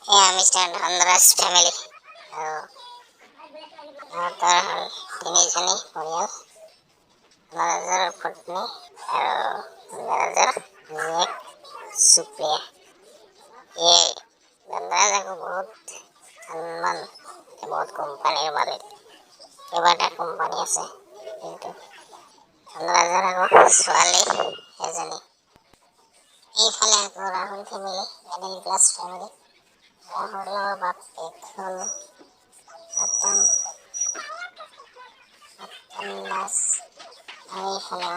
Yeah, Mr. Dhanraj family. Our tinijani Oriel, Nazar Putni, Nazar Nick Supriya. ये धनराज को बहुत सम्मान बहुत কোম্পানির মালিক কেইবাটা কোম্পানী আছে কিন্তু ধনৰাজৰ আকৌ ছোৱালী এজনী এইফালে আকৌ Rahul family middle class family ৰাহুলৰ বাপেক হ'ল ৰতন দাস আৰু এইফালে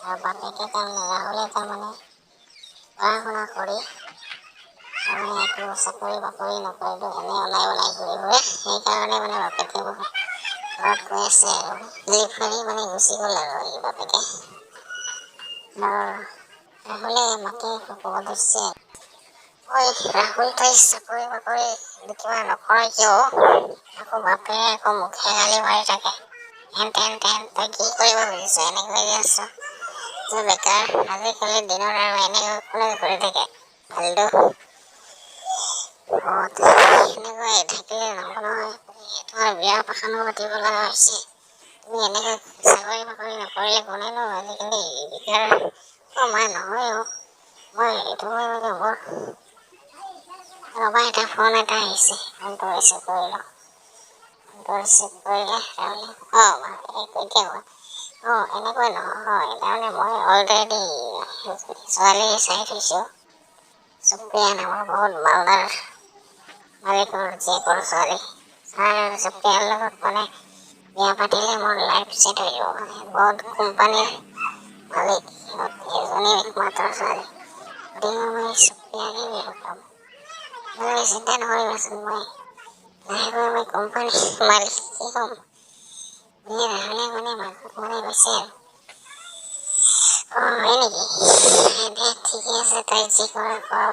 আৰু বাপেকে তাৰমানে ৰাহুলে তাৰমানে পঢ়া শুনা কৰি তাৰমানে একো চাকৰি বাকৰি নকৰিলো এনে ওলাই ওলাই ঘূৰি ফুৰে সেইকাৰণে মানে বাপেকে বহুত ঘৰত কৈ আছে আৰু লিভ মাৰি মানে গুচি গ'ল আৰু এই বাপেকে ৰাহুলে মাকে ক'ব ধৰিছে ঐ ৰাহুল তই চাকৰি বাকৰি কিবা নকৰ কিয় আকৌ বাপে আকৌ মুখে গালি মাৰি থাকে হেন তেন তই কি কৰিব খুজিছ এনেকৈ আছ যে বেকাৰ আজিকালি দিনত আৰু এনেকৈ কোনে ঘূৰি থাকে ফাল্টু এনেকৈ থাকিলে নহ'ব নহয় তোমাৰ বিয়া পাশানো পাতিব লগা হৈছে তুমি এনেকৈ চাকৰি বাকৰি নকৰিলে কোনেনো আজিকালি বেকাৰ মই নহয় মই এইটো মানে মোৰ ৰবা এটা ফোন এটা আহিছে ফোনটো ৰিচিভ কৰি লওঁ ফোনটো ৰিচিভ কৰিলে তাৰমানে এতিয়া এনেকৈ নহয় তাৰমানে মই অলৰেডি ছোৱালী চাই থৈছোঁ সুপ্ৰিয়া নামৰ বহুত মালদাৰ মালিকৰ জীয়েকৰ ছোৱালী সুপ্ৰিয়াৰ লগত মানে বিয়া পাতিলে মোৰ লাইফ ছেট হৈ যাব মানে বহুত কোম্পানীৰ মালিক এজনী একমাত্ৰ ছোৱালী গতিকে মই সুপ্ৰিয়াকে বিয়া পাম মই চিন্তা নকৰিবাচোন মই লাহেকৈ মই কোম্পানীৰ মালিক কি ক'ম বুলি ৰাহুলে মানে মাকক মানে কৈছে আৰু হয় নেকি দে ঠিকে আছে তই যি কৰ ভাল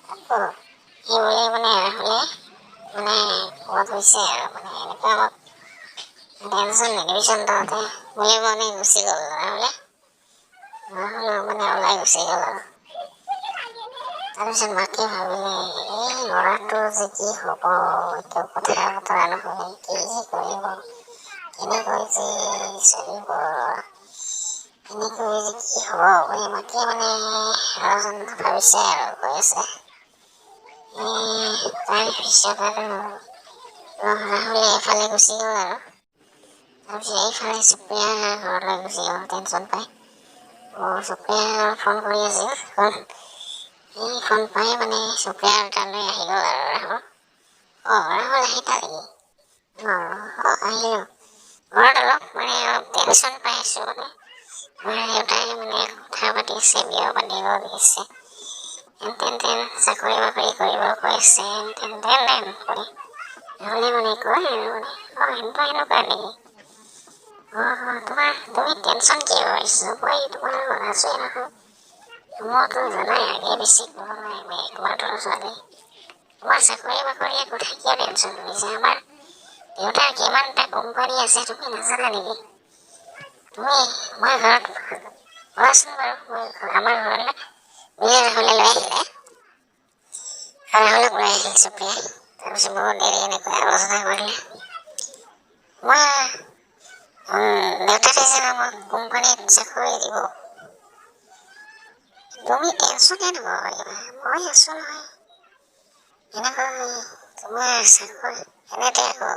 আকৌ সেইবুলি মানে ৰাহুলে মানে ক'ত হৈছে আৰু মানে এনেকুৱা আমাক টেনশ্যন নিদিবিচোন তহঁতে বুলি মানে গুচি গ'ল ৰাহুলে মানে ওলাই গুচি গ'ল আৰু তাৰপিছত মাকে ভাবিলে এই ল'ৰাটোৰ যে কি হ'ব এতিয়া কথা বতৰা নুশুনে কি যে কৰিব কেনেকৈ যে চলিব এনেকৈ যে কি হ'ব বুলি মাকে মানে আলোচনা ভাবিছে আৰু কৈ আছে তাৰপিছত আৰু ৰাহুলে এফালে গুচি গ'ল আৰু তাৰপিছত এইফালে সুপ্ৰিয়া ঘৰলৈ গুচি গ'ল টেনশ্যন পাই সুপ্ৰিয়া ফোন কৰি আছিল এই ফোন পাই মানে সুপ্ৰিয়াৰ তালৈ আহি গ'ল আৰু ৰাহুল ৰাহুল আহি পালেহি আহিলোঁ ঘৰত অলপ মানে অলপ টেনশ্যন পাই আছোঁ মানে আমাৰ দেউতাই মানে কথা পাতি আছে বিয়া পাতিব দিছে তেন চাকৰি বাকৰি কৰিব কৈ আছে তেন কৰি ৰাহুলে মানে কয় আৰু মানে এনেকুৱা নেকি তুমি টেনশ্যন কিয় কৰিছা মই তোমাৰ লগত আছোঁৱে নহয় মইতো জানাই আগে বেছি ক'ব নোৱাৰি মই একমাত্ৰ ছোৱালী তোমাৰ চাকৰি বাকৰিয়ে কথা কিয় টেনশ্যন কৰিছা আমাৰ দেউতাৰ কিমানটা কোম্পানী আছে তুমি নাজানা নেকি তুমি মই ঘৰত কোৱাচোন বাৰু মই আমাৰ ঘৰলৈ বুলিয়ে ৰাহুলে লৈ আহিলে ৰাহুলক লৈ আহিল সুপ্ৰিয়াই তাৰপিছত বহুত দেৰি এনেকৈ আলোচনা কৰিলে মই দেউতাই যে আমাক কোম্পানীত চাকৰি দিব তুমি টেনশ্যনে নকৰিবা মই আছোঁ নহয় এনেকৈ তোমাৰ চাকৰি এনেতে আকৌ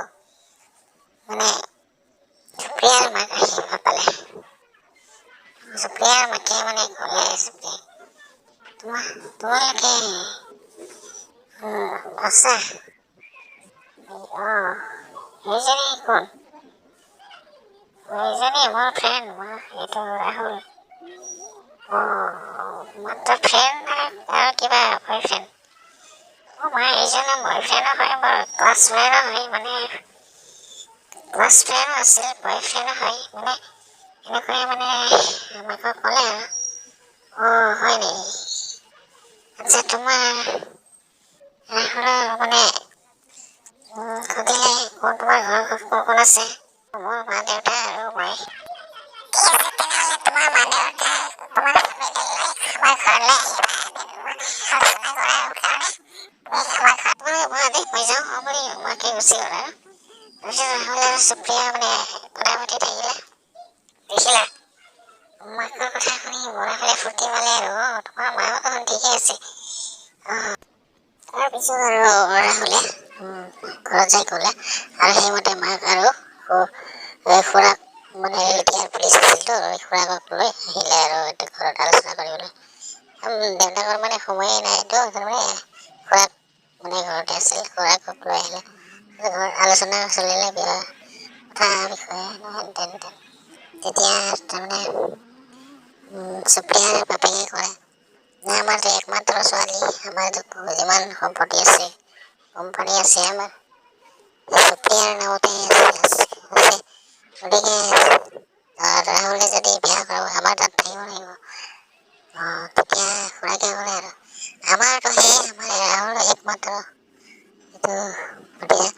মানে সুপ্ৰিয়াৰ মাক আহি নাপালে সুপ্ৰিয়াৰ মাকে মানে ক'লে সুপ্ৰিয়াই তোমালোকে আছা সেইজনী কোন সেইজনী মোৰ ফ্ৰেণ্ড এইটো ৰাহুল মাত্ৰ ফ্ৰেণ্ড আৰু কিবা বয়ফ্ৰেণ্ড এইজনৰ বয়ফ্ৰেণ্ডো হয় মোৰ ক্লাছমেটো হয় মানে ক্লাছমেটো আছিল বয়ফ্ৰেণ্ডো হয় মানে এনেকৈ মানে মাকক ক'লে আৰু হয় নেকি আচ্ছা তোমাৰ ৰাহুলৰ মানে সুধিলে তোমাৰ ঘৰত কোন আছে মোৰ মা দেউতা আৰু মই ঠিক আছে তেনেহ'লে তোমাৰ মা দেউতা তোমাৰ ফেমিলি ঘৰলৈ হৈ যাওঁ বুলি মাকে গুচি গ'ল আৰু তাৰপিছত ৰাহুল আৰু সুপ্ৰিয়া মানে কথা পাতি থাকিলে। দেখিলা মাকৰ কথা শুনি মনে মনে ফূৰ্তি পালে আৰু তোমাৰ মাহঁত দেখোন ঠিকে আছে। তাৰপিছত আৰু ৰাহুলে ঘৰত যাই ক'লে আৰু সেইমতে মাক আৰু খুৰাক মানে ৰিটায়াৰ পুলিচ আছিলতো খুৰাকক লৈ আহিলে আৰু এইটো ঘৰত আলোচনা কৰিবলৈ। দেউতাকৰ মানে সময়ে নাইতো তাৰমানে খুৰাক মানে ঘৰতে আছিল খুৰাকক লৈ আহিলে। ঘৰত আলোচনা চলিলে বিয়া কথা বিষয়ে হেন তেন। তেতিয়া তাৰমানে সুপ্ৰিয়াৰ বাপেকে ক'লে যে আমাৰতো একমাত্ৰ ছোৱালী, আমাৰতো যিমান সম্পত্তি আছে কোম্পানী আছে আমাৰ সুপ্ৰিয়াৰ নামতে আছে। গতিকে ৰাহুলে যদি বিয়া কৰাব আমাৰ তাত থাকিব লাগিব। তেতিয়া খুৰাকে ক'লে আৰু আমাৰতো আমাৰ ৰাহুল একমাত্ৰ এইটো গতিকে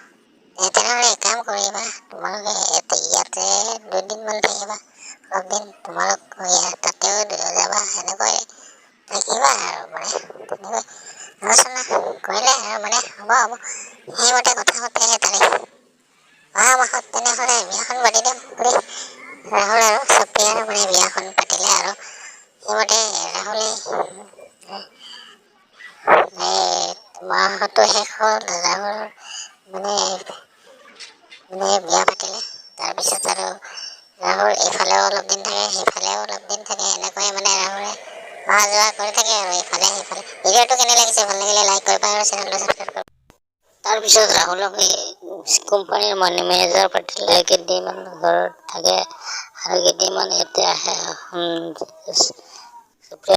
তেনেহ'লে এক কাম কৰিবা তোমালোকে ইয়াতে 2 দিনমান থাকিবা, অলপ দিন তোমালোক তাতেও যাবা এনেকৈ থাকিবা আৰু মানে তেনেকৈ আলোচনা কৰিলে আৰু মানে হ'ব সেইমতে কথা মতে তাৰিখ অহা মাহত তেনেহ'লে বিয়াখন পাতি দিম বুলি ৰাহুল আৰু সুপ্ৰিয়াৰ মানে বিয়াখন পাতিলে আৰু সেইমতে ৰাহুলে মাহতো শেষ হ'ল ৰাহুল মানে বিয়া পাতিলে। তাৰপিছত আৰু ৰাহুল এইফালেও অলপ দিন থাকে সেইফালেও অলপ দিন থাকে এনেকৈ মানে ৰাহুলে অহা যোৱা কৰি থাকে আৰু ইফালে সিফালে। ভিডিঅ'টো কেনে লাগিছে ভাল লাগিলে লাইক কৰিবা আৰু চেনেলটো ছাবস্ক্ৰাইব কৰিবা। তাৰপিছত ৰাহুলক কোম্পানীৰ মেনেজাৰ পাতিলে, কেইদিনমান ঘৰত থাকে আৰু কেইদিনমান ইয়াতে আহে